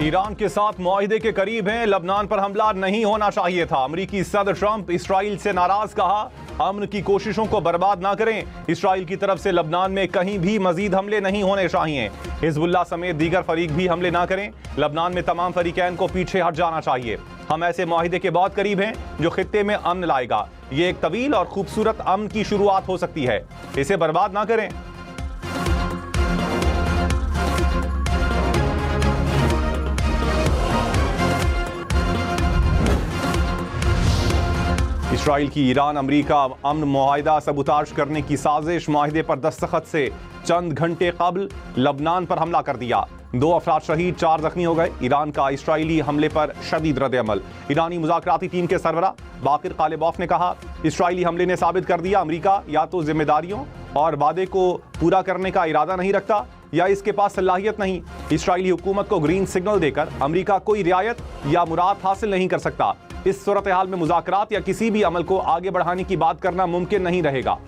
Iran के साथ मुआहिदे के करीब हैं, लबनान पर हमला नहीं होना चाहिए था। अमरीकी सदर ट्रंप इसराइल से नाराज, कहा अमन की कोशिशों को बर्बाद ना करें। इसराइल की तरफ से लबनान में कहीं भी मजीद हमले नहीं होने चाहिए। हिजबुल्लाह समेत दीगर फरीक भी हमले ना करें। लबनान में तमाम फरीकैन को पीछे हट जाना चाहिए। हम ऐसे मुआहिदे के बहुत करीब हैं जो खित्ते में अमन लाएगा। ये एक तवील और खूबसूरत अमन की शुरुआत हो सकती है, इसे बर्बाद ना करें। इसराइल की ईरान अमरीका अमन मुआहिदा सबूताज करने की साजिश। मुआहिदे पर दस्तखत से चंद घंटे कबल लबनान पर हमला कर दिया। 2 अफराद शहीद, 4 जख्मी हो गए। ईरान का इसराइली हमले पर शदीद रद्द-ए-अमल। ईरानी मुज़ाकराती टीम के सरबरा बाकिर कालिबॉफ ने कहा, इसराइली हमले ने साबित कर दिया अमरीका या तो जिम्मेदारियों और वादे को पूरा करने का इरादा नहीं रखता या इसके पास सलाहियत नहीं। इसराइली हुकूमत को ग्रीन सिग्नल देकर अमरीका कोई रियायत या मुराद हासिल नहीं कर सकता। इस सूरत हाल में मुज़ाकरात या किसी भी अमल को आगे बढ़ाने की बात करना मुमकिन नहीं रहेगा।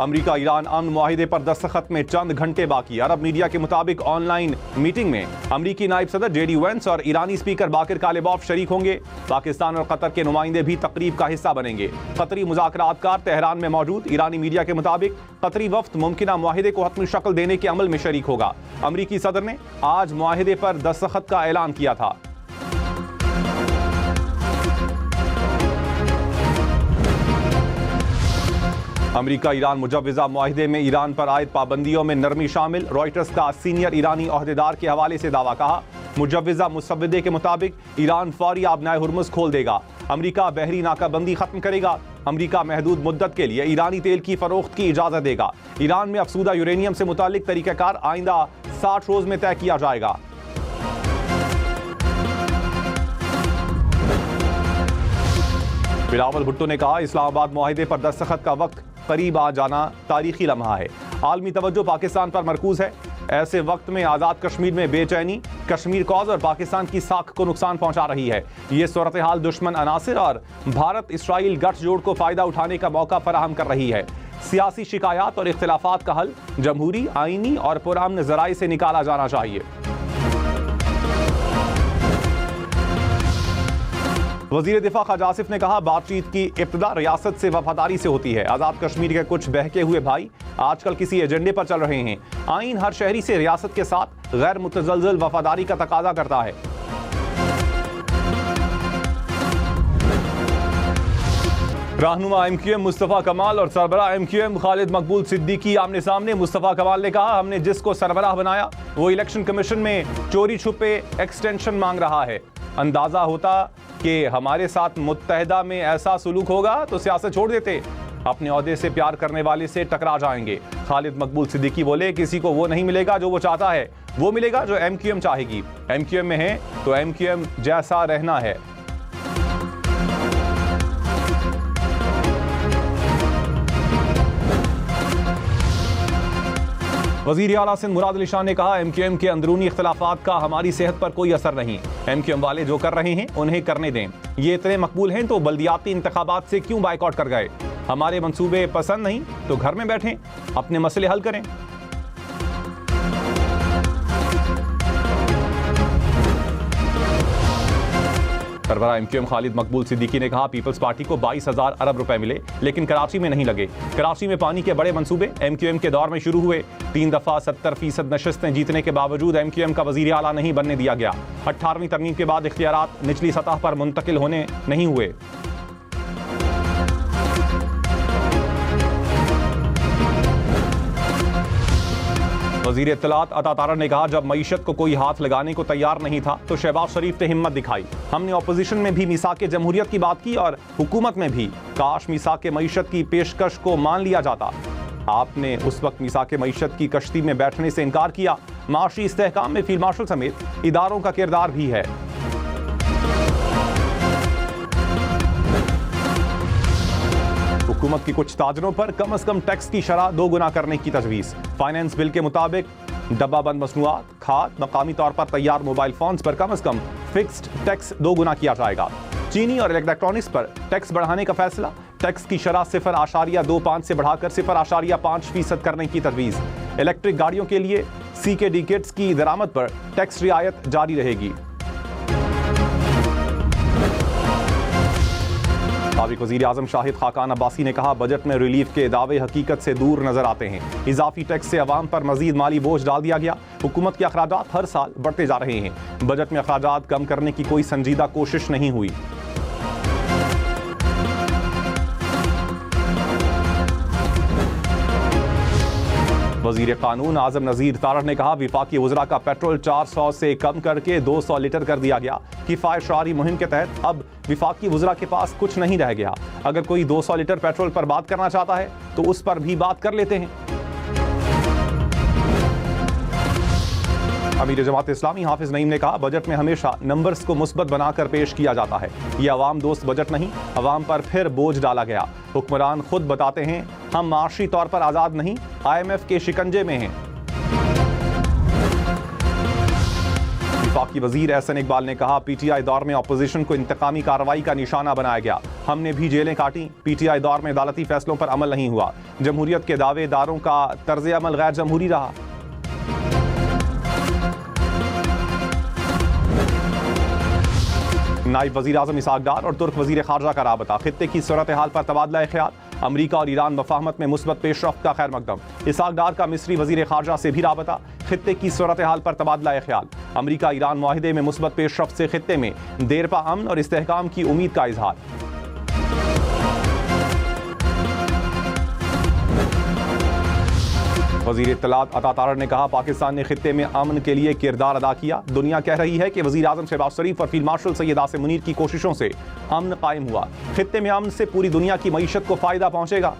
अमरीका ईरान अमन मुआहिदे पर दस्तखत में चंद घंटे बाकी। अरब मीडिया के मुताबिक ऑनलाइन मीटिंग में अमरीकी नायब सदर जेडी वेंस और ईरानी स्पीकर बाकिर कालिबॉफ शरीक होंगे। पाकिस्तान और कतर के नुमाइंदे भी तकरीब का हिस्सा बनेंगे। कतरी मुज़ाकरातकार तेहरान में मौजूद। ईरानी मीडिया के मुताबिक कतरी वफ्द मुमकिना मुआहिदे को हतमी शक्ल देने के अमल में शरीक होगा। अमरीकी सदर ने आज मुआहिदे पर दस्तखत का ऐलान किया था। अमरीका ईरान मुजव्वज़ा मुआहिदे में ईरान पर आयद पाबंदियों में नरमी शामिल। रॉयटर्स का सीनियर ईरानी ओहदेदार के हवाले से दावा, कहा मुजव्वज़ा मुसव्वदे के मुताबिक ईरान फौरी आबनाए हुर्मुज़ खोल देगा। अमरीका बहरी नाकाबंदी खत्म करेगा। अमरीका महदूद मुद्दत के लिए ईरानी तेल की फरोख्त की इजाज़त देगा। ईरान में अफसूदा यूरेनियम से मुतालिक तरीक़ाकार आइंदा 60 रोज़ में तय किया जाएगा। बिलावल भुट्टो ने कहा, इस्लामाबाद मुआहिदे पर दस्तखत का वक्त करीब आ जाना तारीखी लम्हा है। आलमी तवज्जो पाकिस्तान पर मरकूज है। ऐसे वक्त में आज़ाद कश्मीर में बेचैनी कश्मीर कौज और पाकिस्तान की साख को नुकसान पहुंचा रही है। ये सूरत हाल दुश्मन अनासिर और भारत इसराइल गठजोड़ को फ़ायदा उठाने का मौका फराहम कर रही है। सियासी शिकायत और इख्तिलाफात का हल जमहूरी, आईनी और पुरअमन ज़राए से निकाला जाना चाहिए। वज़ीर दिफा ख्वाजा आसिफ ने कहा, बातचीत की इब्तिदा रियासत से वफादारी से होती है। आज़ाद कश्मीर के कुछ बहके हुए भाई आजकल किसी एजेंडे पर चल रहे हैं। आइन हर शहरी से रियासत के साथ गैर मुतज़लज़ल वफादारी का तकाजा करता है। रहनुमा MQM मुस्तफ़ा कमाल और सरबराह MQM खालिद मकबूल सिद्दीकी आमने सामने। मुस्तफ़ा कमाल ने कहा, हमने जिसको सरबराह बनाया वो इलेक्शन कमीशन में चोरी छुपे एक्सटेंशन मांग रहा है। अंदाजा होता कि हमारे साथ मुत्तहदा में ऐसा सुलूक होगा तो सियासत छोड़ देते। अपने ओहदे से प्यार करने वाले से टकरा जाएंगे। खालिद मकबूल सिद्दीकी बोले, किसी को वो नहीं मिलेगा जो वो चाहता है, वो मिलेगा जो MQM चाहेगी। MQM में है तो MQM जैसा रहना है। वज़ीर आला सिंध मुराद अली शाह ने कहा, MQM के अंदरूनी इख्तिलाफात का हमारी सेहत पर कोई असर नहीं। MQM वाले जो कर रहे हैं उन्हें करने दें। ये इतने मकबूल हैं तो बल्दियाती इंतखाबात से क्यों बाइकआउट कर गए? हमारे मंसूबे पसंद नहीं तो घर में बैठें, अपने मसले हल करें। सरबराह MQM खालिद मकबूल सिद्दीकी ने कहा, पीपल्स पार्टी को 22,000 अरब रुपए मिले लेकिन कराची में नहीं लगे। कराची में पानी के बड़े मंसूबे MQM के दौर में शुरू हुए। 3 दफ़ा 70% नशिस्तें जीतने के बावजूद MQM का वज़ीर आला नहीं बनने दिया गया। 18वीं तरमीम के बाद इख्तियारात निचली सतह पर मुंतकिल होने नहीं हुए। वज़ीर इत्तलात अता तारड़ ने कहा, जब मईशत को कोई हाथ लगाने को तैयार नहीं था तो शहबाज शरीफ ने हिम्मत दिखाई। हमने अपोजिशन में भी मिसाक जमहूरियत की बात की और हुकूमत में भी। काश मिसाक मईशत की पेशकश को मान लिया जाता। आपने उस वक्त मिसाक मईशत की कश्ती में बैठने से इनकार किया। माशी इस्तेहकाम में फील्ड मार्शल समेत इदारों का किरदार भी है। हुकूमत की कुछ ताजरों पर कम अज कम टैक्स की शरह 2 गुना करने की तजवीज़। फाइनेंस बिल के मुताबिक डब्बाबंद मसनूआत, खाद, मकामी तौर पर तैयार मोबाइल फोन्स पर कम अज कम फिक्स्ड टैक्स 2 गुना किया जाएगा। चीनी और इलेक्ट्रॉनिक्स पर टैक्स बढ़ाने का फैसला। टैक्स की शरह 0.25 से बढ़ाकर 0.5% करने की तजवीज़। इलेक्ट्रिक गाड़ियों के लिए CKD किट्स की दरामद पर टैक्स रियायत जारी रहेगी। साबिक वज़ीर आज़म शाहिद खाकान अब्बासी ने कहा, बजट में रिलीफ के दावे हकीकत से दूर नजर आते हैं। इजाफी टैक्स से अवाम पर मजीद माली बोझ डाल दिया गया। हुकूमत के अखराजात हर साल बढ़ते जा रहे हैं। बजट में अखराजात कम करने की कोई संजीदा कोशिश नहीं हुई। वज़ीर कानून आज़म नज़ीर तारड़ ने कहा, विफाकी वज़रा का पेट्रोल 400 से कम करके 200 लीटर कर दिया गया। किफ़ायत शआरी मुहिम के तहत अब विफाकी वज़रा के पास कुछ नहीं रह गया। अगर कोई 200 लीटर पेट्रोल पर बात करना चाहता है तो उस पर भी बात कर लेते हैं। अमीर जमात इस्लामी हाफिज नईम ने कहा, बजट में हमेशा नंबर्स को मुस्बत बनाकर पेश किया जाता है। यह अवाम दोस्त बजट नहीं, अवाम पर फिर बोझ डाला गया। हुक्मरान खुद बताते हैं हम माशी तौर पर आज़ाद नहीं, IMF के शिकंजे में हैं। वफाकी वजीर एहसन इकबाल ने कहा, PTI दौर में अपोजिशन को इंतकामी कार्रवाई का निशाना बनाया गया। हमने भी जेलें काटी। PTI दौर में अदालती फैसलों पर अमल नहीं हुआ। जमहूरियत के दावेदारों का तर्ज अमल गैर जमहूरी रहा। नायब वज़ीर आज़म इसहाक डार और तुर्क वज़ीर ख़ारजा का राबता। खित्ते की सूरत हाल पर तबादला ख्याल। अमरीका और ईरान मफाहमत में मुस्बत पेशरफ्त का खैर मकदम। इसहाक डार का मिस्री वज़ीर ख़ारजा से भी राबता। खित्ते की सूरत हाल पर तबादला ख्याल। अमरीका ईरान मुआहिदे में मुस्बत पेशरफ्त से खित्ते में देरपा अमन और इस्तेहकाम की उम्मीद का इजहार। वज़ीर इत्तलात अता तारड़ ने कहा, पाकिस्तान ने खित्ते में अमन के लिए किरदार अदा किया। दुनिया कह रही है कि वज़ीर आज़म शहबाज शरीफ और फील्ड मार्शल सैयद आसिम मुनीर की कोशिशों से अमन कायम हुआ। खित्ते में अमन से पूरी दुनिया की मईशत को फायदा पहुंचेगा।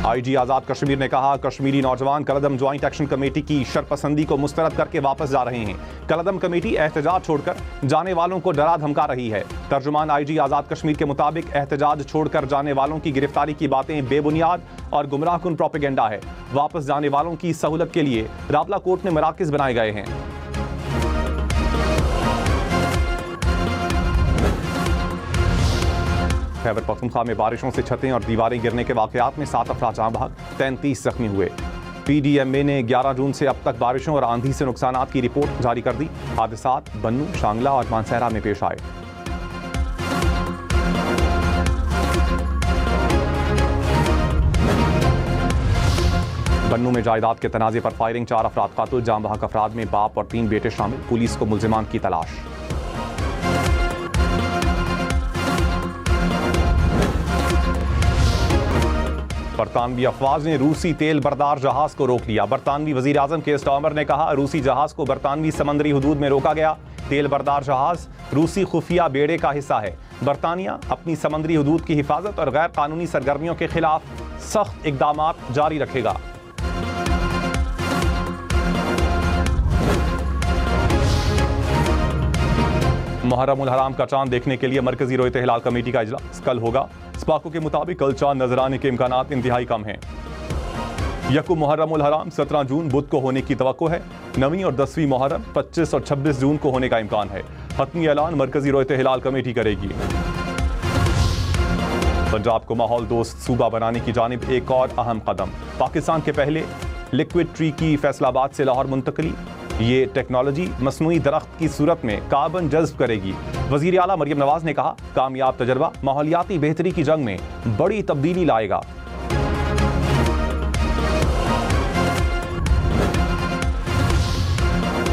IG आज़ाद कश्मीर ने कहा, कश्मीरी नौजवान कलदम ज्वाइंट एक्शन कमेटी की शरपसंदी को मुस्तरद करके वापस जा रहे हैं। कलदम कमेटी एहतजाज छोड़कर जाने वालों को डरा धमका रही है। तर्जुमान IG आज़ाद कश्मीर के मुताबिक एहतजाज छोड़कर जाने वालों की गिरफ्तारी की बातें बेबुनियाद और गुमराहकुन प्रोपेगेंडा है। वापस जाने वालों की सहूलत के लिए रावला कोर्ट में मराकज़ बनाए गए हैं। खैबर पख्तूनख्वा में बारिशों से छतें और दीवारें गिरने के वाकयात में 7 अफराद जाँ बहक, 33 जख्मी हुए। PDMA ने 11 जून से अब तक बारिशों और आंधी से नुकसानात की रिपोर्ट जारी कर दी। हादसात बन्नू, शांगला और मानसहरा में पेश आए। बन्नू में जायदाद के तनाज़े पर फायरिंग, 4 अफराद कातिल, जाँ बहक अफराद में बाप और 3 बेटे शामिल। पुलिस को मुल्जिमान की तलाश। बरतानवी अफवाज ने रूसी तेल बरदार जहाज को रोक लिया। बरतानवी वजीर आजम केयर स्टार्मर ने कहा, रूसी जहाज को बरतानवी समंदरी हुदूद में रोका गया। तेल बरदार जहाज रूसी खुफिया बेड़े का हिस्सा है। बरतानिया अपनी समंदरी हुदूद की हिफाजत और गैर कानूनी सरगर्मियों के खिलाफ सख्त इकदाम जारी रखेगा। मुहर्रम उल हराम का चांद देखने के लिए मरकजी रोयत हिलाल कमेटी का इजलास कल होगा। स्पाको के मुताबिक कल चांद नजर आने के इम्कानात इंतहाई कम हैं। यकुम मुहर्रम उल हराम 17 जून बुध को होने की तवक्को है। 9वीं और 10वीं मुहर्रम 25 और 26 जून को होने का इम्कान है। हतमी ऐलान मरकजी रोयत हिलाल कमेटी करेगी। पंजाब को माहौल दोस्त सूबा बनाने की जानिब एक और अहम कदम। पाकिस्तान के पहले लिक्विड ट्री की फैसलाबाद से लाहौर मुंतकली। ये टेक्नोलॉजी मसनूई दरख्त की सूरत में कार्बन जज्ब करेगी। वजीर आला मरियम नवाज ने कहा, कामयाब तजर्बा माहौलियाती बेहतरी की जंग में बड़ी तब्दीली लाएगा।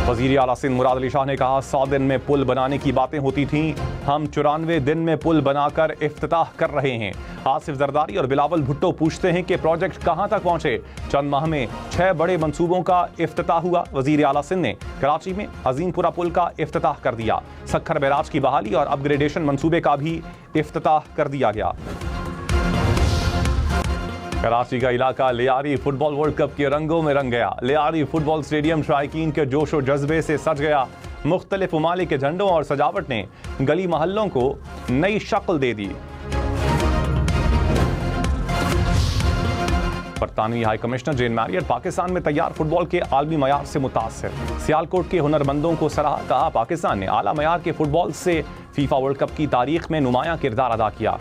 वजीर आला सिंध मुराद अली शाह ने कहा, 100 दिन में पुल बनाने की बातें होती थीं, हम 94 दिन में पुल बनाकर इफ्तिताह कर रहे हैं। आसिफ जरदारी और बिलावल भुट्टो पूछते हैं कि प्रोजेक्ट कहां तक पहुंचे। चंद माह में 6 बड़े मंसूबों का इफ्तिताह हुआ। वजीर आला सिंध ने कराची में अजीमपुरा पुल का इफ्तिताह कर दिया। सक्खर बैराज की बहाली और अपग्रेडेशन मंसूबे का भी इफ्तिताह कर दिया गया। कराची का इलाका लियारी फुटबॉल वर्ल्ड कप के रंगों में रंग गया। लियारी फुटबॉल स्टेडियम शायकीन के जोश और जज्बे से सज गया। मुख्तलिफ ममालिक के झंडों और सजावट ने गली महल्लों को नई शक्ल दे दी। बरतानवी हाई कमिश्नर जेन मैरियट पाकिस्तान में तैयार फुटबॉल के आलमी मयार से मुतासिर। सियालकोट के हुनरमंदों को सराहा। कहा, पाकिस्तान ने आला मयार के फुटबॉल से फीफा वर्ल्ड कप की तारीख में नुमायां किरदार अदा किया।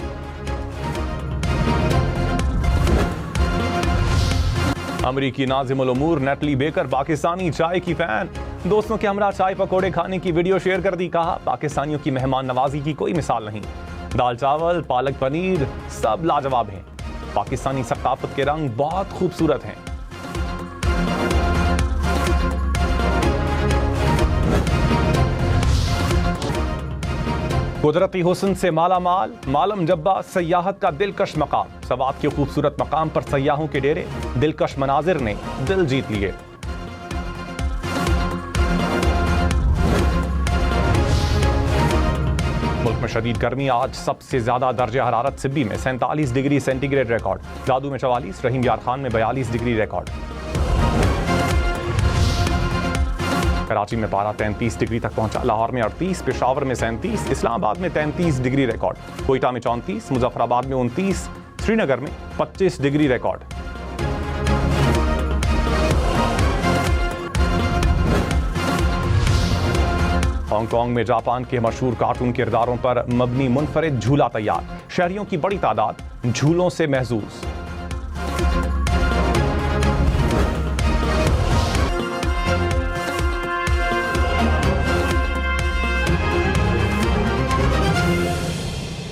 अमरीकी नाज़िमुल उमूर नेटली बेकर पाकिस्तानी चाय की फैन, दोस्तों के हमरा चाय पकौड़े खाने की वीडियो शेयर कर दी। कहा पाकिस्तानियों की मेहमान नवाजी की कोई मिसाल नहीं, दाल चावल पालक पनीर सब लाजवाब हैं। पाकिस्तानी सकाफत के रंग बहुत खूबसूरत हैं। कुदरती हुस्न से माला माल मालम जब्बा सयाहत का दिलकश मकाम, सवात के खूबसूरत मकाम पर सयाहों के डेरे, दिलकश मनाजिर ने दिल जीत लिए। मुल्क में शदीद गर्मी, आज सबसे ज्यादा दर्जे हरारत सिब्बी में 47 डिग्री सेंटीग्रेड रिकॉर्ड, दादू में 44, रहीम यार खान में 42 डिग्री रिकॉर्ड। कराची में पारा 33 डिग्री तक पहुंचा, लाहौर में 38, पेशावर में 37, इस्लामाबाद में 33 डिग्री रिकॉर्ड, कोयटा में 34, मुजफ्फराबाद में 29, श्रीनगर में 25 डिग्री रिकॉर्ड। हांगकांग में जापान के मशहूर कार्टून किरदारों पर मबनी मुनफरिद झूला तैयार, शहरियों की बड़ी तादाद झूलों से महजूज।